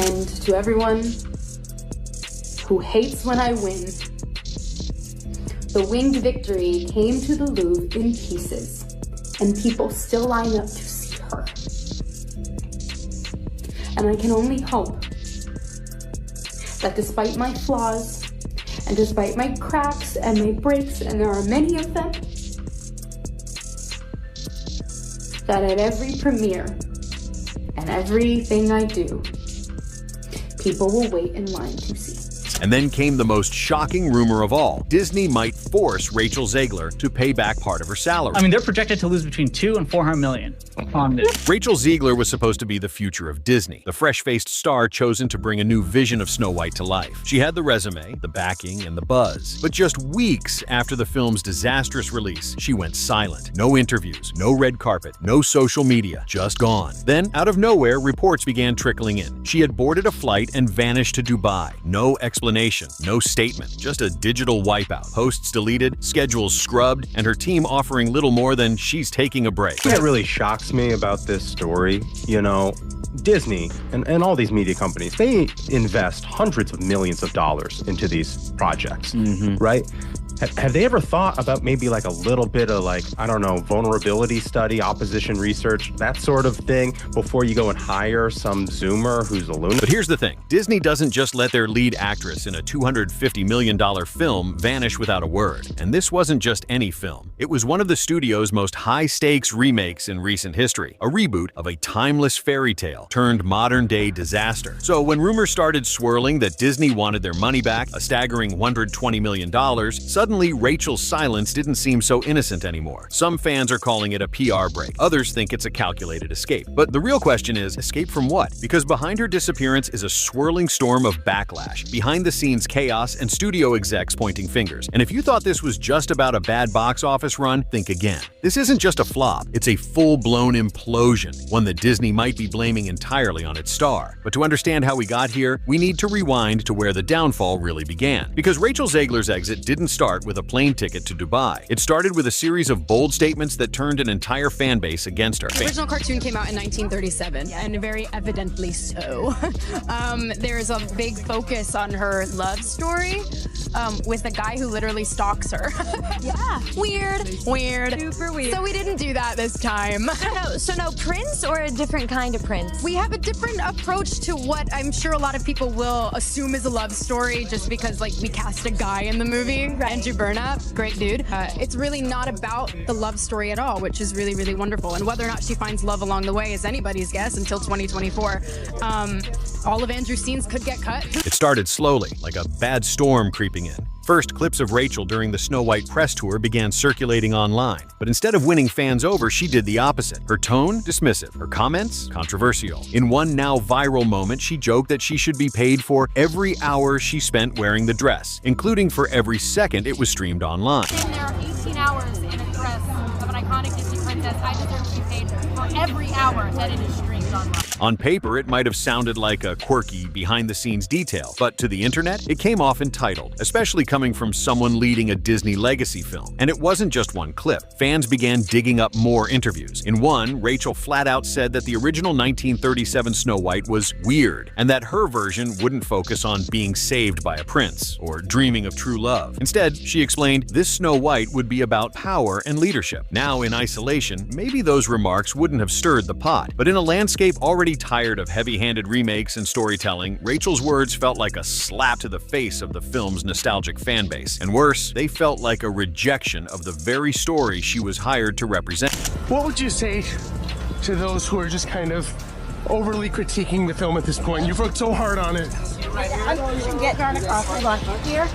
And to everyone who hates when I win, the winged victory came to the Louvre in pieces, and people still line up to see her. And I can only hope that despite my flaws, and despite my cracks and my breaks, and there are many of them, that at every premiere and everything I do, people will wait in line to see. And then came the most shocking rumor of all. Disney might force Rachel Zegler to pay back part of her salary. I mean, they're projected to lose between $200 and $400 million on this. Rachel Zegler was supposed to be the future of Disney, the fresh-faced star chosen to bring a new vision of Snow White to life. She had the resume, the backing, and the buzz. But just weeks after the film's disastrous release, she went silent. No interviews, no red carpet, no social media, just gone. Then, out of nowhere, reports began trickling in. She had boarded a flight and vanished to Dubai. No explanation, no statement, just a digital wipeout. Posts deleted, schedules scrubbed, and her team offering little more than she's taking a break. What really shocks me about this story, Disney and all these media companies, they invest hundreds of millions of dollars into these projects, right? Have they ever thought about maybe like a little bit of vulnerability study, opposition research, that sort of thing before you go and hire some Zoomer who's a lunatic? But here's the thing. Disney doesn't just let their lead actress in a $250 million film vanish without a word. And this wasn't just any film. It was one of the studio's most high-stakes remakes in recent history, a reboot of a timeless fairy tale turned modern-day disaster. So when rumors started swirling that Disney wanted their money back, a staggering $120 million, suddenly Rachel's silence didn't seem so innocent anymore. Some fans are calling it a PR break. Others think it's a calculated escape. But the real question is, escape from what? Because behind her disappearance is a swirling storm of backlash, behind-the-scenes chaos, and studio execs pointing fingers. And if you thought this was just about a bad box office run, think again. This isn't just a flop, it's a full-blown implosion, one that Disney might be blaming entirely on its star. But to understand how we got here, we need to rewind to where the downfall really began. Because Rachel Zegler's exit didn't start with a plane ticket to Dubai. It started with a series of bold statements that turned an entire fan base against her. The original cartoon came out in 1937, and very evidently so. There's a big focus on her love story with a guy who literally stalks her. Yeah. Weird. Super weird. So we didn't do that this time. So no Prince or a different kind of Prince? We have a different approach to what I'm sure a lot of people will assume is a love story just because we cast a guy in the movie. Right. Andrew Burnap, great dude. It's really not about the love story at all, which is really, really wonderful. And whether or not she finds love along the way is anybody's guess until 2024. All of Andrew's scenes could get cut. It started slowly, like a bad storm creeping in. First, clips of Rachel during the Snow White press tour began circulating online. But instead of winning fans over, she did the opposite. Her tone, dismissive. Her comments, controversial. In one now viral moment, she joked that she should be paid for every hour she spent wearing the dress, including for every second it was streamed online. There are 18 hours in a dress of an iconic Disney princess. I deserve to be paid for every hour that it is streamed online. On paper, it might have sounded like a quirky, behind-the-scenes detail, but to the internet, it came off entitled, especially coming from someone leading a Disney legacy film. And it wasn't just one clip. Fans began digging up more interviews. In one, Rachel flat out said that the original 1937 Snow White was weird, and that her version wouldn't focus on being saved by a prince or dreaming of true love. Instead, she explained this Snow White would be about power and leadership. Now, in isolation, maybe those remarks wouldn't have stirred the pot, but in a landscape already tired of heavy-handed remakes and storytelling, Rachel's words felt like a slap to the face of the film's nostalgic fan base. And worse, they felt like a rejection of the very story she was hired to represent. What would you say to those who are just kind of overly critiquing the film at this point? You've worked so hard on it. I'm getting on across. Hold on. Here.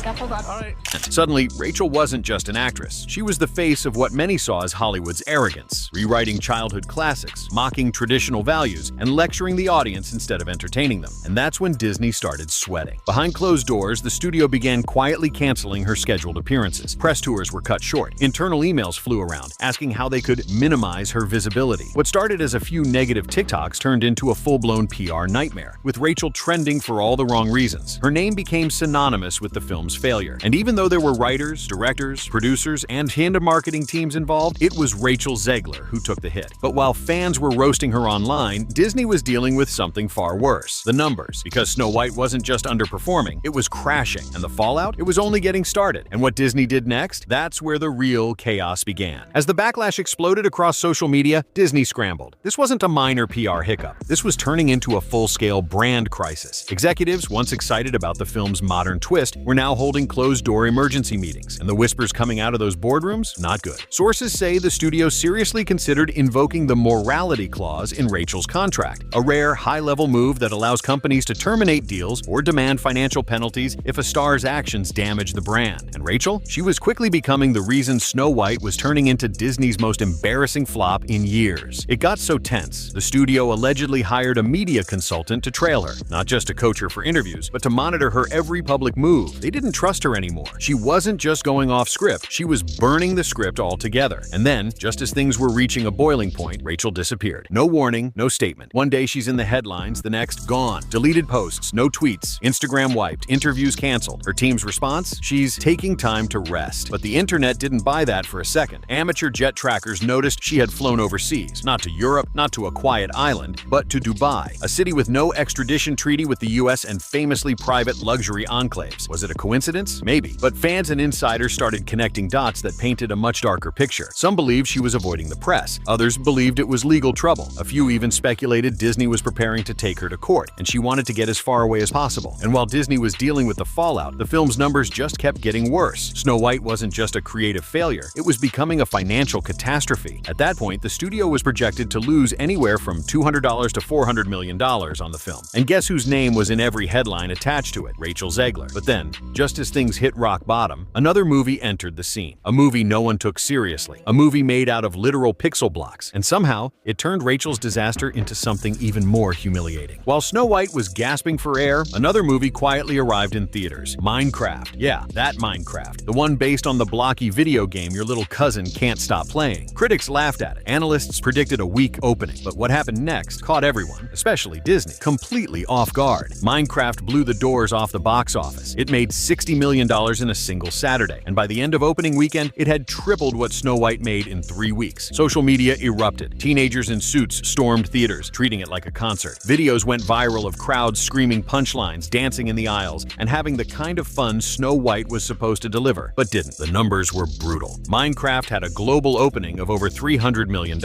Hold on. All right. Suddenly, Rachel wasn't just an actress. She was the face of what many saw as Hollywood's arrogance, rewriting childhood classics, mocking traditional values, and lecturing the audience instead of entertaining them. And that's when Disney started sweating. Behind closed doors, the studio began quietly canceling her scheduled appearances. Press tours were cut short. Internal emails flew around, asking how they could minimize her visibility. What started as a few negative TikToks turned into a full-blown PR nightmare, with Rachel trending for all the wrong reasons. Her name became synonymous with the film's failure. And even though though there were writers, directors, producers, and marketing teams involved, it was Rachel Zegler who took the hit. But while fans were roasting her online, Disney was dealing with something far worse: the numbers. Because Snow White wasn't just underperforming, it was crashing, and the fallout, it was only getting started. And what Disney did next? That's where the real chaos began. As the backlash exploded across social media, Disney scrambled. This wasn't a minor PR hiccup. This was turning into a full-scale brand crisis. Executives, once excited about the film's modern twist, were now holding closed-door emergency meetings, and the whispers coming out of those boardrooms? Not good. Sources say the studio seriously considered invoking the morality clause in Rachel's contract, a rare, high-level move that allows companies to terminate deals or demand financial penalties if a star's actions damage the brand. And Rachel? She was quickly becoming the reason Snow White was turning into Disney's most embarrassing flop in years. It got so tense, the studio allegedly hired a media consultant to trail her, not just to coach her for interviews, but to monitor her every public move. They didn't trust her anymore. She wasn't just going off script, she was burning the script altogether. And then, just as things were reaching a boiling point, Rachel disappeared. No warning, no statement. One day she's in the headlines, the next gone. Deleted posts, no tweets, Instagram wiped, interviews canceled. Her team's response? She's taking time to rest. But the internet didn't buy that for a second. Amateur jet trackers noticed she had flown overseas, not to Europe, not to a quiet island, but to Dubai, a city with no extradition treaty with the US and famously private luxury enclaves. Was it a coincidence? Maybe. But fans and insiders started connecting dots that painted a much darker picture. Some believed she was avoiding the press. Others believed it was legal trouble. A few even speculated Disney was preparing to take her to court, and she wanted to get as far away as possible. And while Disney was dealing with the fallout, the film's numbers just kept getting worse. Snow White wasn't just a creative failure, it was becoming a financial catastrophe. At that point, the studio was projected to lose anywhere from $200 to $400 million on the film. And guess whose name was in every headline attached to it? Rachel Zegler. But then, just as things hit rock bottom, another movie entered the scene. A movie no one took seriously. A movie made out of literal pixel blocks. And somehow, it turned Rachel's disaster into something even more humiliating. While Snow White was gasping for air, another movie quietly arrived in theaters. Minecraft. Yeah, that Minecraft. The one based on the blocky video game your little cousin can't stop playing. Critics laughed at it. Analysts predicted a weak opening. But what happened next caught everyone, especially Disney, completely off guard. Minecraft blew the doors off the box office. It made $60 million in a single Saturday. And by the end of opening weekend, it had tripled what Snow White made in 3 weeks. Social media erupted. Teenagers in suits stormed theaters, treating it like a concert. Videos went viral of crowds screaming punchlines, dancing in the aisles, and having the kind of fun Snow White was supposed to deliver, but didn't. The numbers were brutal. Minecraft had a global opening of over $300 million.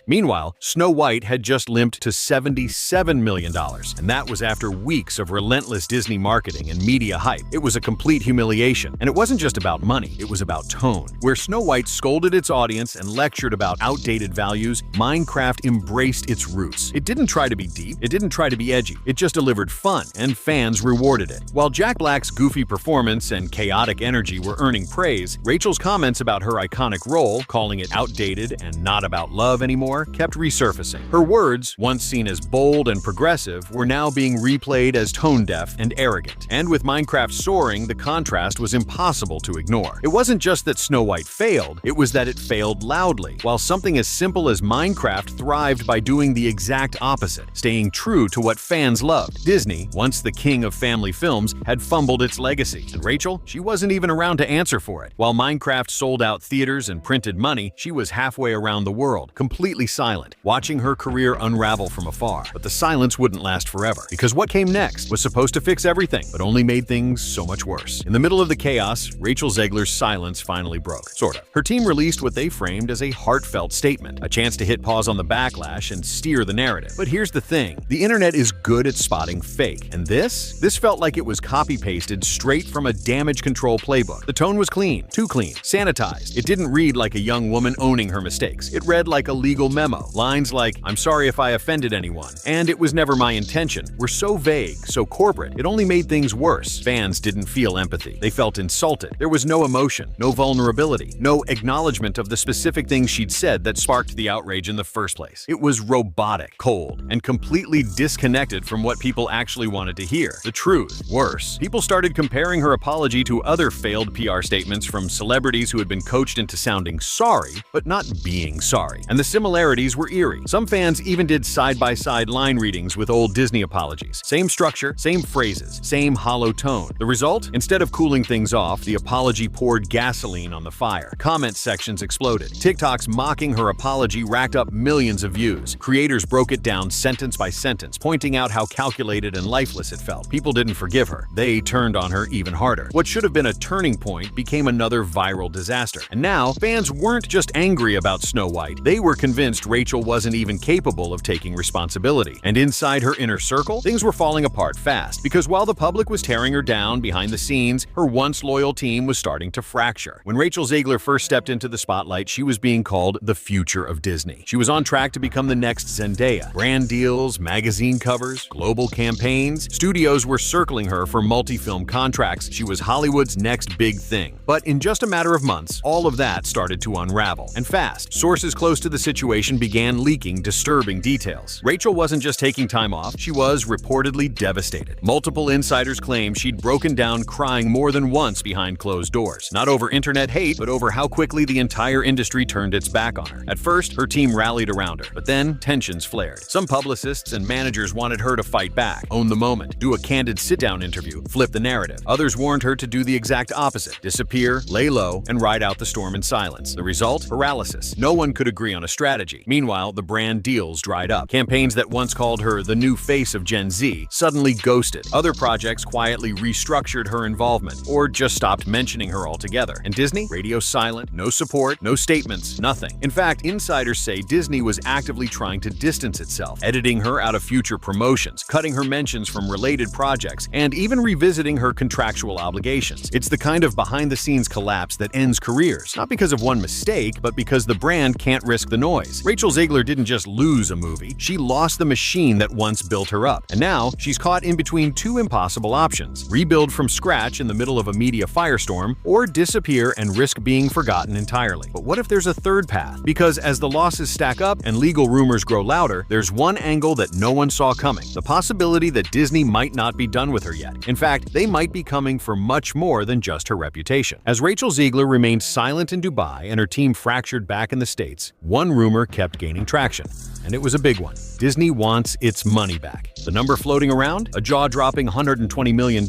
Meanwhile, Snow White had just limped to $77 million, and that was after weeks of relentless Disney marketing and media hype. It was a complete humiliation, and it wasn't just about money, it was about tone. Where Snow White scolded its audience and lectured about outdated values, Minecraft embraced its roots. It didn't try to be deep, it didn't try to be edgy, it just delivered fun, and fans rewarded it. While Jack Black's goofy performance and chaotic energy were earning praise, Rachel's comments about her iconic role, calling it outdated and not about love anymore, kept resurfacing. Her words, once seen as bold and progressive, were now being replayed as tone-deaf and arrogant. And with Minecraft soaring, the contrast was impossible to ignore. It wasn't just that Snow White failed, it was that it failed loudly. While something as simple as Minecraft thrived by doing the exact opposite, staying true to what fans loved. Disney, once the king of family films, had fumbled its legacy. And Rachel? She wasn't even around to answer for it. While Minecraft sold out theaters and printed money, she was halfway around the world, completely silent, watching her career unravel from afar. But the silence wouldn't last forever, because what came next was supposed to fix everything, but only made things so much worse. In the middle of the chaos, Rachel Zegler's silence finally broke. Sort of. Her team released what they framed as a heartfelt statement, a chance to hit pause on the backlash and steer the narrative. But here's the thing, the internet is good at spotting fake, and this felt like it was copy-pasted straight from a damage control playbook. The tone was clean, too clean, sanitized. It didn't read like a young woman owning her mistakes. It read like a legal memo. Lines like, "I'm sorry if I offended anyone," and "It was never my intention," were so vague, so corporate, it only made things worse. Fans didn't feel empathy. They felt insulted. There was no emotion, no vulnerability, no acknowledgement of the specific things she'd said that sparked the outrage in the first place. It was robotic, cold, and completely disconnected from what people actually wanted to hear. The truth. Worse, people started comparing her apology to other failed PR statements from celebrities who had been coached into sounding sorry, but not being sorry. And the similarities were eerie. Some fans even did side-by-side line readings with old Disney apologies. Same structure, same phrases, same hollow tone. The result? Instead of cooling things things off, the apology poured gasoline on the fire. Comment sections exploded. TikToks mocking her apology racked up millions of views. Creators broke it down sentence by sentence, pointing out how calculated and lifeless it felt. People didn't forgive her. They turned on her even harder. What should have been a turning point became another viral disaster. And now, fans weren't just angry about Snow White. They were convinced Rachel wasn't even capable of taking responsibility. And inside her inner circle, things were falling apart fast, because while the public was tearing her down behind the scenes, her once loyal team was starting to fracture. When Rachel Zegler first stepped into the spotlight, she was being called the future of Disney. She was on track to become the next Zendaya. Brand deals, magazine covers, global campaigns. Studios were circling her for multi-film contracts. She was Hollywood's next big thing. But in just a matter of months, all of that started to unravel. And fast. Sources close to the situation began leaking disturbing details. Rachel wasn't just taking time off, she was reportedly devastated. Multiple insiders claim she'd broken down crying more than once behind closed doors. Not over internet hate, but over how quickly the entire industry turned its back on her. At first, her team rallied around her, but then tensions flared. Some publicists and managers wanted her to fight back, own the moment, do a candid sit-down interview, flip the narrative. Others warned her to do the exact opposite, disappear, lay low, and ride out the storm in silence. The result? Paralysis. No one could agree on a strategy. Meanwhile, the brand deals dried up. Campaigns that once called her the new face of Gen Z suddenly ghosted. Other projects quietly restructured her involvement, or just stopped mentioning her altogether. And Disney? Radio silent, no support, no statements, nothing. In fact, insiders say Disney was actively trying to distance itself, editing her out of future promotions, cutting her mentions from related projects, and even revisiting her contractual obligations. It's the kind of behind-the-scenes collapse that ends careers, not because of one mistake, but because the brand can't risk the noise. Rachel Zegler didn't just lose a movie, she lost the machine that once built her up. And now, she's caught in between two impossible options: rebuild from scratch in the middle of a media firestorm, or disappear and risk being forgotten entirely. But what if there's a third path? Because as the losses stack up and legal rumors grow louder, there's one angle that no one saw coming: the possibility that Disney might not be done with her yet. In fact, they might be coming for much more than just her reputation. As Rachel Zegler remained silent in Dubai and her team fractured back in the States, one rumor kept gaining traction. And it was a big one. Disney wants its money back. The number floating around? A jaw-dropping $120 million.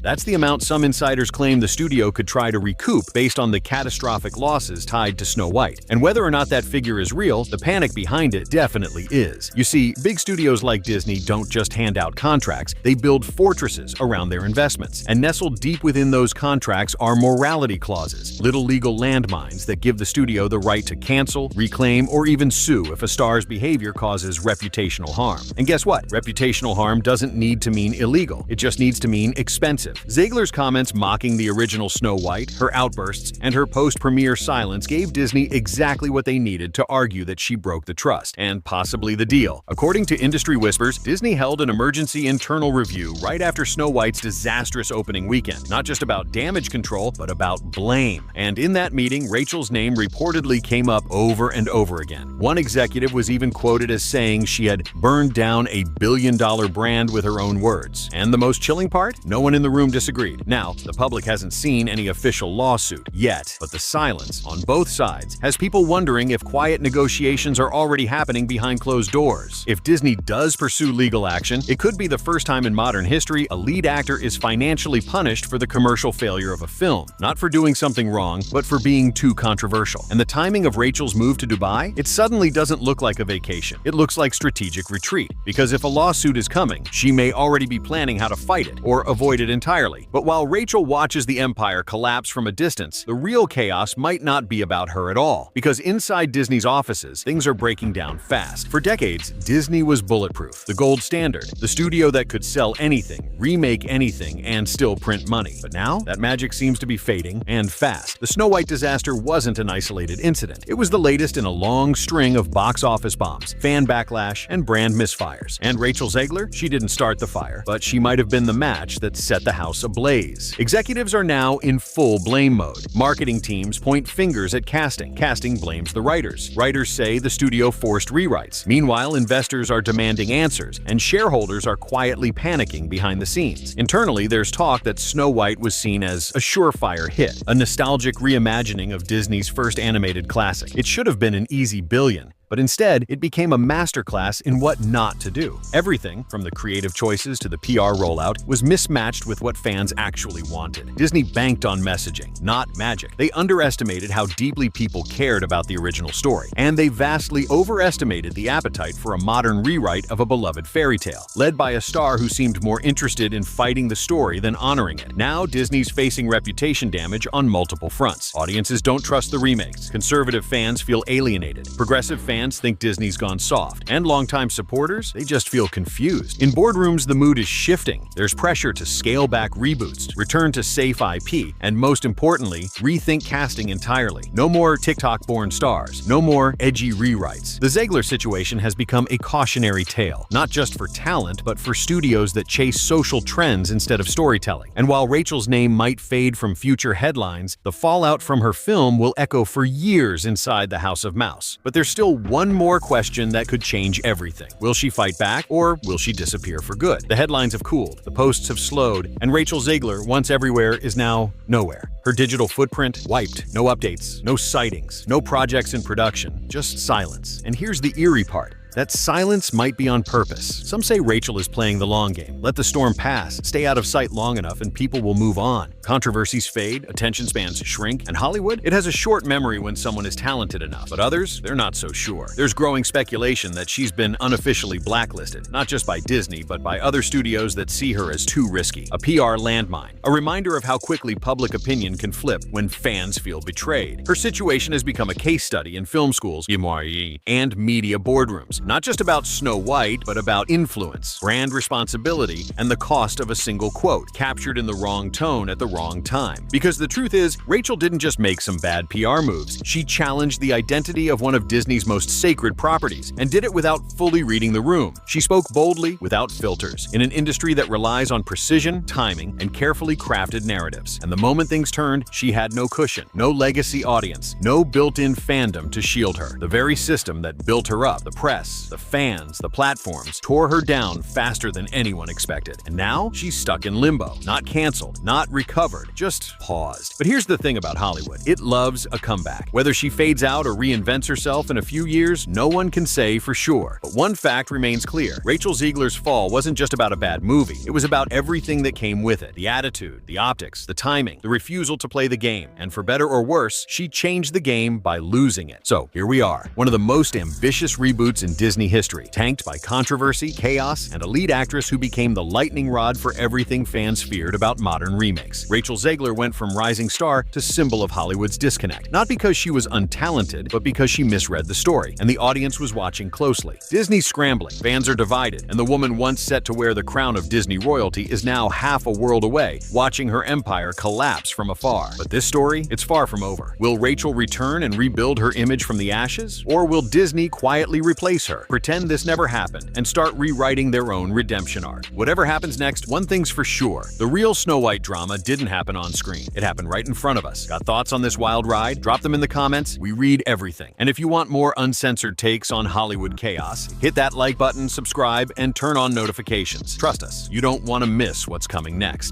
That's the amount some insiders claim the studio could try to recoup based on the catastrophic losses tied to Snow White. And whether or not that figure is real, the panic behind it definitely is. You see, big studios like Disney don't just hand out contracts, they build fortresses around their investments. And nestled deep within those contracts are morality clauses, little legal landmines that give the studio the right to cancel, reclaim, or even sue if a star's behavior causes reputational harm. And guess what? Reputational harm doesn't need to mean illegal. It just needs to mean expensive. Zegler's comments mocking the original Snow White, her outbursts, and her post-premiere silence gave Disney exactly what they needed to argue that she broke the trust, and possibly the deal. According to industry whispers, Disney held an emergency internal review right after Snow White's disastrous opening weekend, not just about damage control, but about blame. And in that meeting, Rachel's name reportedly came up over and over again. One executive was even quoted as saying she had burned down a billion-dollar brand with her own words. And the most chilling part? No one in the room disagreed. Now, the public hasn't seen any official lawsuit yet, but the silence on both sides has people wondering if quiet negotiations are already happening behind closed doors. If Disney does pursue legal action, it could be the first time in modern history a lead actor is financially punished for the commercial failure of a film. Not for doing something wrong, but for being too controversial. And the timing of Rachel's move to Dubai? It suddenly doesn't look like a vacation. It looks like strategic retreat, because if a lawsuit is coming, she may already be planning how to fight it or avoid it entirely. But while Rachel watches the empire collapse from a distance, the real chaos might not be about her at all, because inside Disney's offices, things are breaking down fast. For decades, Disney was bulletproof, the gold standard, the studio that could sell anything, remake anything, and still print money. But now, that magic seems to be fading, and fast. The Snow White disaster wasn't an isolated incident. It was the latest in a long string of box office bombs, fan backlash, and brand misfires. And Rachel Zegler? She didn't start the fire, but she might have been the match that set the house ablaze. Executives are now in full blame mode. Marketing teams point fingers at casting. Casting blames the writers. Writers say the studio forced rewrites. Meanwhile, investors are demanding answers, and shareholders are quietly panicking behind the scenes. Internally, there's talk that Snow White was seen as a surefire hit, a nostalgic reimagining of Disney's first animated classic. It should have been an easy billion. But instead, it became a masterclass in what not to do. Everything, from the creative choices to the PR rollout, was mismatched with what fans actually wanted. Disney banked on messaging, not magic. They underestimated how deeply people cared about the original story, and they vastly overestimated the appetite for a modern rewrite of a beloved fairy tale, led by a star who seemed more interested in fighting the story than honoring it. Now, Disney's facing reputation damage on multiple fronts. Audiences don't trust the remakes. Conservative fans feel alienated. Progressive fans think Disney's gone soft. And longtime supporters, they just feel confused. In boardrooms, the mood is shifting. There's pressure to scale back reboots, return to safe IP, and most importantly, rethink casting entirely. No more TikTok-born stars. No more edgy rewrites. The Zegler situation has become a cautionary tale, not just for talent, but for studios that chase social trends instead of storytelling. And while Rachel's name might fade from future headlines, the fallout from her film will echo for years inside the House of Mouse. But there's still one more question that could change everything. Will she fight back, or will she disappear for good? The headlines have cooled, the posts have slowed, and Rachel Zegler, once everywhere, is now nowhere. Her digital footprint wiped. No updates, no sightings, no projects in production, just silence. And here's the eerie part. That silence might be on purpose. Some say Rachel is playing the long game. Let the storm pass, stay out of sight long enough, and people will move on. Controversies fade, attention spans shrink, and Hollywood, it has a short memory when someone is talented enough. But others, they're not so sure. There's growing speculation that she's been unofficially blacklisted, not just by Disney, but by other studios that see her as too risky. A PR landmine. A reminder of how quickly public opinion can flip when fans feel betrayed. Her situation has become a case study in film schools and media boardrooms. Not just about Snow White, but about influence, brand responsibility, and the cost of a single quote, captured in the wrong tone at the wrong time. Because the truth is, Rachel didn't just make some bad PR moves. She challenged the identity of one of Disney's most sacred properties, and did it without fully reading the room. She spoke boldly, without filters, in an industry that relies on precision, timing, and carefully crafted narratives. And the moment things turned, she had no cushion, no legacy audience, no built-in fandom to shield her. The very system that built her up, the press, the fans, the platforms, tore her down faster than anyone expected. And now, she's stuck in limbo. Not canceled, not recovered, just paused. But here's the thing about Hollywood. It loves a comeback. Whether she fades out or reinvents herself in a few years, no one can say for sure. But one fact remains clear. Rachel Zegler's fall wasn't just about a bad movie. It was about everything that came with it. The attitude, the optics, the timing, the refusal to play the game. And for better or worse, she changed the game by losing it. So here we are. One of the most ambitious reboots in Disney history, tanked by controversy, chaos, and a lead actress who became the lightning rod for everything fans feared about modern remakes. Rachel Zegler went from rising star to symbol of Hollywood's disconnect. Not because she was untalented, but because she misread the story, and the audience was watching closely. Disney's scrambling, fans are divided, and the woman once set to wear the crown of Disney royalty is now half a world away, watching her empire collapse from afar. But this story, it's far from over. Will Rachel return and rebuild her image from the ashes? Or will Disney quietly replace her, pretend this never happened, and start rewriting their own redemption arc? Whatever happens next, one thing's for sure. The real Snow White drama didn't happen on screen. It happened right in front of us. Got thoughts on this wild ride? Drop them in the comments. We read everything. And if you want more uncensored takes on Hollywood chaos, hit that like button, subscribe, and turn on notifications. Trust us, you don't want to miss what's coming next.